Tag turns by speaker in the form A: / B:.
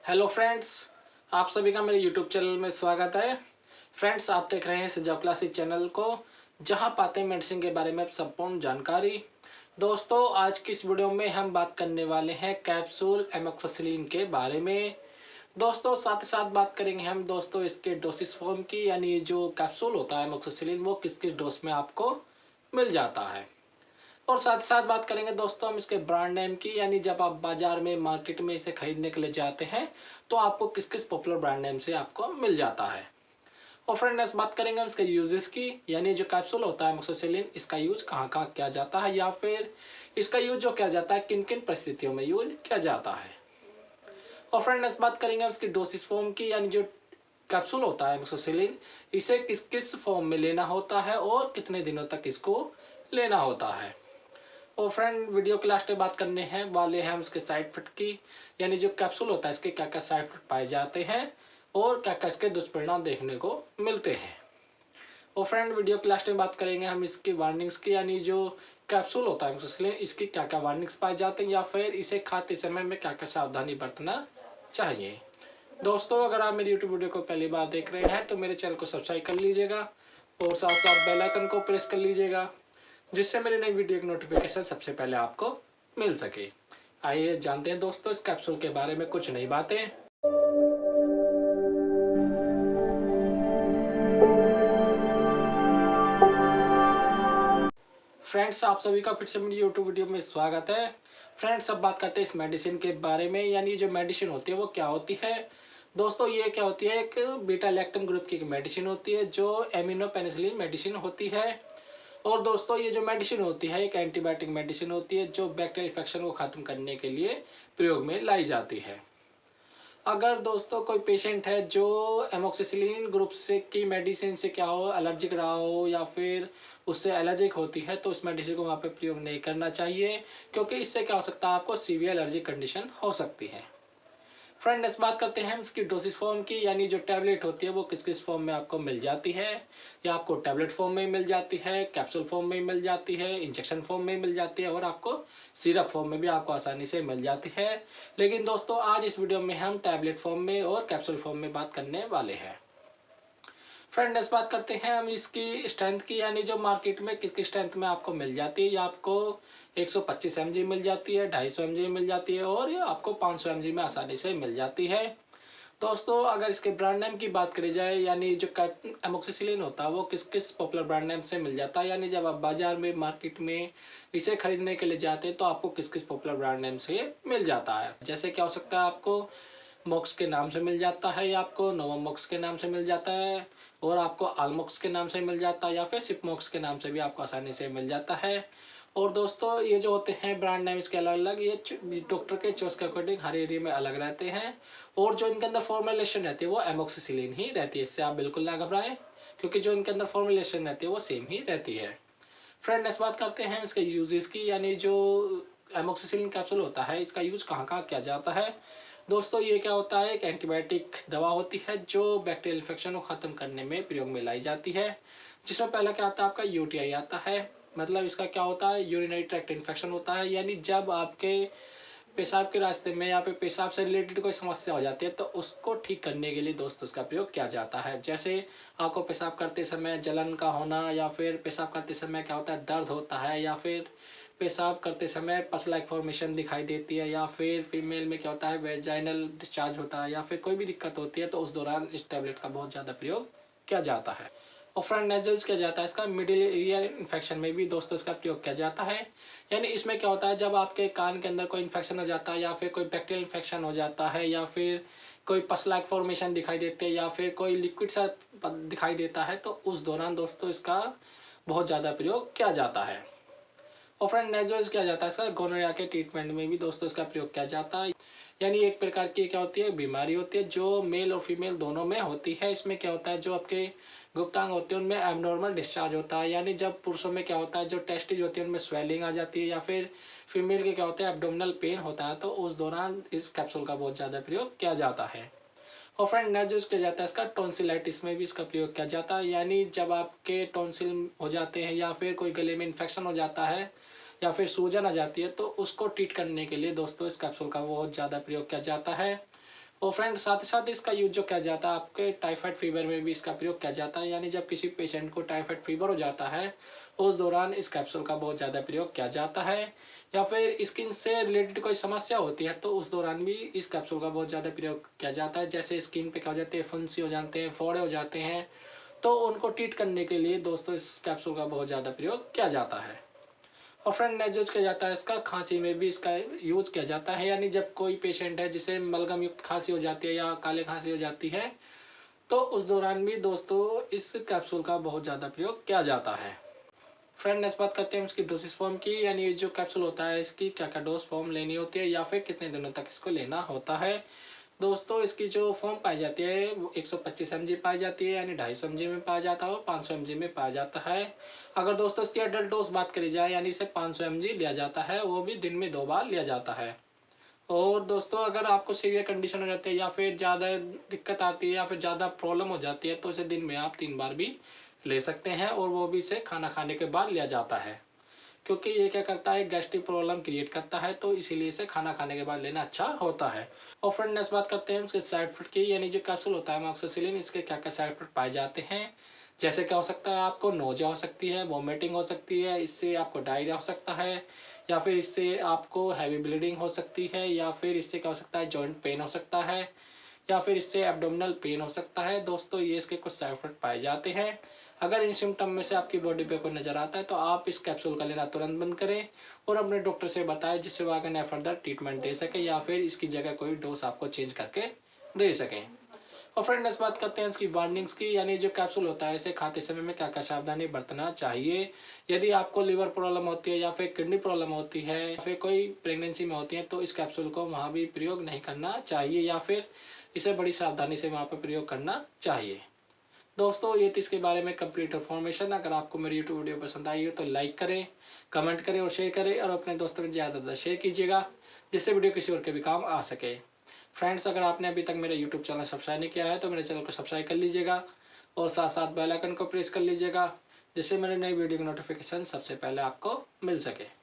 A: Hello friends, आप सभी का मेरे यूट्यूब चैनल में स्वागत है। फ्रेंड्स, आप देख रहे हैं सुजाव क्लासेस चैनल को, जहां पाते हैं मेडिसिन के बारे में संपूर्ण जानकारी। दोस्तों, आज की इस वीडियो में हम बात करने वाले हैं कैप्सूल एमोक्सिसिलिन के बारे में। दोस्तों, साथ ही साथ बात करेंगे हम दोस्तों इसके डोसिस फॉर्म की, यानी जो कैप्सूल होता है एमोक्सिसिलिन वो किस किस डोज में आपको मिल जाता है। और साथ ही साथ बात करेंगे दोस्तों हम इसके ब्रांड नेम की, यानी जब आप बाजार में मार्केट में इसे खरीदने के लिए जाते हैं तो आपको किस किस पॉपुलर ब्रांड नेम से आपको मिल जाता है। और फ्रेंड्स, बात करेंगे हम इसके यूजेस की, यानी जो कैप्सूल होता है एमोक्सिसिलिन इसका यूज कहाँ कहाँ किया जाता है, या फिर इसका यूज जो किया जाता है किन किन परिस्थितियों में यूज किया जाता है। और फ्रेंड्स, बात करेंगे हम इसकी डोसिस फॉर्म की, यानी जो कैप्सूल होता है एमोक्सिसिलिन इसे किस किस फॉर्म में लेना होता है और कितने दिनों तक इसको लेना होता है। और फ्रेंड, वीडियो के लास्ट में बात करने हैं वाले हैं हम इसके साइड इफेक्ट की, यानी जो कैप्सूल होता है इसके क्या क्या साइड इफेक्ट पाए जाते हैं और क्या क्या इसके दुष्परिणाम देखने को मिलते हैं। और फ्रेंड, वीडियो के लास्ट में बात करेंगे हम इसकी वार्निंग्स की, यानी जो कैप्सूल होता है इसलिए इसकी क्या क्या वार्निंग्स पाए जाते हैं, या फिर इसे खाते समय में क्या क्या सावधानी बरतना चाहिए। दोस्तों, अगर आप मेरी यूट्यूब वीडियो को पहली बार देख रहे हैं तो मेरे चैनल को सब्सक्राइब कर लीजिएगा और साथ साथ बेल आइकन को प्रेस कर लीजिएगा, जिससे मेरी नई वीडियो की नोटिफिकेशन सबसे पहले आपको मिल सके। आइए जानते हैं दोस्तों इस कैप्सूल के बारे में कुछ नई बातें। फ्रेंड्स, आप सभी का फिर से मेरी यूट्यूब वीडियो में स्वागत है। फ्रेंड्स, अब बात करते हैं इस मेडिसिन के बारे में, यानी जो मेडिसिन होती है वो क्या होती है। दोस्तों, ये क्या होती है, एक बीटा लैक्टम ग्रुप की मेडिसिन होती है जो एमिनो पेनिसिलिन मेडिसिन होती है। और दोस्तों, ये जो मेडिसिन होती है एक एंटीबायोटिक मेडिसिन होती है जो बैक्टीरियल इन्फेक्शन को ख़त्म करने के लिए प्रयोग में लाई जाती है। अगर दोस्तों कोई पेशेंट है जो एमोक्सिसिलिन ग्रुप से की मेडिसिन से क्या हो एलर्जिक रहा हो, या फिर उससे एलर्जिक होती है, तो उस मेडिसिन को वहाँ पे प्रयोग नहीं करना चाहिए, क्योंकि इससे क्या हो सकता है, आपको सीवियर एलर्जिक कंडीशन हो सकती है। फ्रेंड, इस बात करते हैं इसकी डोसिस फॉर्म की, यानी जो टैबलेट होती है वो किस किस फॉर्म में आपको मिल जाती है। या आपको टैबलेट फॉर्म में मिल जाती है, कैप्सूल फॉर्म में मिल जाती है, इंजेक्शन फॉर्म में मिल जाती है, और आपको सिरप फॉर्म में भी आपको आसानी से मिल जाती है। लेकिन दोस्तों, आज इस वीडियो में हम टैबलेट फॉर्म में और कैप्सूल फॉर्म में बात करने वाले हैं। फ्रेंड, इस बात करते हैं हम इसकी स्ट्रेंथ की, यानी जो मार्केट में किस किस स्ट्रेंथ में आपको मिल जाती है। या आपको 125 mg मिल जाती है, 250 mg मिल जाती है, और ये आपको 500 mg में आसानी से मिल जाती है। दोस्तों, अगर इसके ब्रांड नेम की बात करी जाए, यानी जो एमोक्सिसिलिन होता है वो किस किस पॉपुलर ब्रांड नेम से मिल जाता है, यानी जब आप बाजार में मार्केट में इसे खरीदने के लिए जाते हैं तो आपको किस किस पॉपुलर ब्रांड नेम से मिल जाता है। जैसे क्या हो सकता है, आपको मॉक्स के नाम से मिल जाता है, या आपको नोवामॉक्स के नाम से मिल जाता है, और आपको आलमॉक्स के नाम से मिल जाता है, या फिर सिपमॉक्स के नाम से भी आपको आसानी से मिल जाता है। और दोस्तों, ये जो होते हैं ब्रांड नेम इसके अलग अलग, ये डॉक्टर के चॉइस के अकॉर्डिंग हर एरिया में अलग रहते हैं। और जो इनके अंदर फॉर्मुलेशन रहती है वो एमोक्सिसिलिन ही रहती है, इससे आप बिल्कुल ना घबराएं, क्योंकि जो इनके अंदर फॉर्मुलेशन रहती है वो सेम ही रहती है। फ्रेंड, इस बात करते हैं इसके यूजेस की, यानी जो एमोक्सिसिलिन कैप्सूल होता है इसका यूज कहाँ कहाँ किया जाता है। दोस्तों, ये क्या होता है, एक एंटीबायोटिक दवा होती है जो बैक्टीरियल इन्फेक्शन को ख़त्म करने में प्रयोग में लाई जाती है। जिसमें पहला क्या आता है, आपका यूटीआई आता है। मतलब इसका क्या होता है, यूरिनरी ट्रैक्ट इन्फेक्शन होता है, यानी जब आपके पेशाब के रास्ते में या फिर पेशाब से रिलेटेड कोई समस्या हो जाती है तो उसको ठीक करने के लिए दोस्तों इसका प्रयोग किया जाता है। जैसे आपको पेशाब करते समय जलन का होना, या फिर पेशाब करते समय क्या होता है, दर्द होता है, या फिर पेशाब करते समय पस लाइक फॉर्मेशन दिखाई देती है, या फिर फीमेल में क्या होता है, वेजाइनल डिस्चार्ज होता है, या फिर कोई भी दिक्कत होती है, तो उस दौरान इस टैबलेट का बहुत ज़्यादा प्रयोग किया जाता है। और फ्रंट नेजल्स किया जाता है इसका मिडिल ईयर इन्फेक्शन में भी दोस्तों इसका प्रयोग किया जाता है। यानी इसमें क्या होता है, जब आपके कान के अंदर कोई इन्फेक्शन हो जाता है, या फिर कोई बैक्टीरियल इन्फेक्शन हो जाता है, या फिर कोई पस लाइक फॉर्मेशन दिखाई देते हैं, या फिर कोई लिक्विड सा दिखाई देता है, तो उस दौरान दोस्तों इसका बहुत ज़्यादा प्रयोग किया जाता है। और फ्रेंड, नेजोज किया जाता है इसका गोनोरिया के ट्रीटमेंट में भी दोस्तों इसका प्रयोग किया जाता है। यानी एक प्रकार की क्या होती है, बीमारी होती है जो मेल और फीमेल दोनों में होती है। इसमें क्या होता है, जो आपके गुप्तांग होते हैं उनमें एबनॉर्मल डिस्चार्ज होता है, यानी जब पुरुषों में क्या होता है, जो टेस्टिज होती है उनमें स्वेलिंग आ जाती है, या फिर फीमेल के क्या होता है, एब्डोमिनल पेन होता है, तो उस दौरान इस कैप्सूल का बहुत ज़्यादा प्रयोग किया जाता है। और फ्रेंड, नेक्स्ट यूज किया जाता है इसका टॉन्सिलाइटिस में भी इसका प्रयोग किया जाता है। यानी जब आपके टॉन्सिल हो जाते हैं, या फिर कोई गले में इन्फेक्शन हो जाता है, या फिर सूजन आ जाती है, तो उसको ट्रीट करने के लिए दोस्तों इस कैप्सूल का बहुत ज़्यादा प्रयोग किया जाता है। और फ्रेंड साथ ही साथ इसका यूज जो किया जाता है आपके टाइफाइड फीवर में भी इसका प्रयोग किया जाता है। यानी जब किसी पेशेंट को टाइफाइड फीवर हो जाता है उस दौरान इस कैप्सूल का बहुत ज़्यादा प्रयोग किया जाता है। या फिर स्किन से रिलेटेड कोई समस्या होती है तो उस दौरान भी इस कैप्सूल का बहुत ज़्यादा प्रयोग किया जाता है। जैसे स्किन पे क्या हो जाते हैं, फुंसी हो जाते हैं, फोड़े हो जाते हैं, तो उनको ट्रीट करने के लिए दोस्तों इस कैप्सूल का बहुत ज़्यादा प्रयोग किया जाता है। और फ्रेंड नेक्स्ट यूज किया जाता है इसका खांसी में भी इसका यूज किया जाता है। यानी जब कोई पेशेंट है जिसे मलगम युक्त खांसी हो जाती है या काले खांसी हो जाती है तो उस दौरान भी दोस्तों इस कैप्सूल का बहुत ज़्यादा प्रयोग किया जाता है। फ्रेंड नेक्स्ट बात करते हैं इसकी डोसेस फॉर्म की। यानी ये जो कैप्सूल होता है इसकी क्या क्या डोज फॉर्म लेनी होती है या फिर कितने दिनों तक इसको लेना होता है। दोस्तों इसकी जो फॉर्म पाई जाती है वो 125 mg पाई जाती है, यानी 250 mg में पाया जाता है और 500 mg में पाया जाता है। अगर दोस्तों इसकी एडल्ट डोज बात करी जाए यानी इसे 500 mg लिया जाता है, वो भी दिन में 2 बार लिया जाता है। और दोस्तों अगर आपको सीवियर कंडीशन हो जाती है या फिर ज़्यादा दिक्कत आती है या फिर ज़्यादा प्रॉब्लम हो जाती है तो इसे दिन में आप 3 बार भी ले सकते हैं, और वो भी इसे खाना खाने के बाद लिया जाता है। क्योंकि ये क्या करता है, गैस्ट्रिक प्रॉब्लम क्रिएट करता है, तो इसीलिए इसे खाना खाने के बाद लेना अच्छा होता है। और फ्रेंड नेक्स्ट बात करते हैं उसके साइड इफेक्ट की। यानी जो कैप्सूल होता है अमोक्सिसिलिन, इसके क्या क्या साइड इफेक्ट पाए जाते हैं। जैसे क्या हो सकता है, आपको नोजिया हो सकती है, वॉमिटिंग हो सकती है, इससे आपको डायरिया हो सकता है, या फिर इससे आपको हैवी ब्लीडिंग हो सकती है, या फिर इससे क्या हो सकता है, जॉइंट पेन हो सकता है, या फिर इससे एब्डोमिनल पेन हो सकता है। दोस्तों ये इसके कुछ साइड इफेक्ट पाए जाते हैं। अगर इन सिम्टम में से आपकी बॉडी पे कोई नज़र आता है तो आप इस कैप्सूल का लेना तुरंत बंद करें और अपने डॉक्टर से बताएं, जिससे वो आगे फर्दर ट्रीटमेंट दे सके या फिर इसकी जगह कोई डोज आपको चेंज करके दे सकें। और फ्रेंड नेक्स्ट बात करते हैं इसकी वार्निंग्स की। यानी जो कैप्सूल होता है इसे खाते समय में क्या क्या सावधानी बरतना चाहिए। यदि आपको लिवर प्रॉब्लम होती है या फिर किडनी प्रॉब्लम होती है या फिर कोई प्रेगनेंसी में होती है तो इस कैप्सूल को वहाँ भी प्रयोग नहीं करना चाहिए, या फिर इसे बड़ी सावधानी से वहाँ पर प्रयोग करना चाहिए। दोस्तों ये थी इसके बारे में कंप्लीट इन्फॉर्मेशन। अगर आपको मेरी यूट्यूब वीडियो पसंद आई हो तो लाइक करें, कमेंट करें और शेयर करें, और अपने दोस्तों में ज़्यादा से ज़्यादा शेयर कीजिएगा जिससे वीडियो किसी और के भी काम आ सके। फ्रेंड्स अगर आपने अभी तक मेरा यूट्यूब चैनल सब्सक्राइब नहीं किया है तो मेरे चैनल को सब्सक्राइब कर लीजिएगा और साथ साथ बेल आइकन को प्रेस कर लीजिएगा, जिससे मेरे नई वीडियो की नोटिफिकेशन सबसे पहले आपको मिल सके।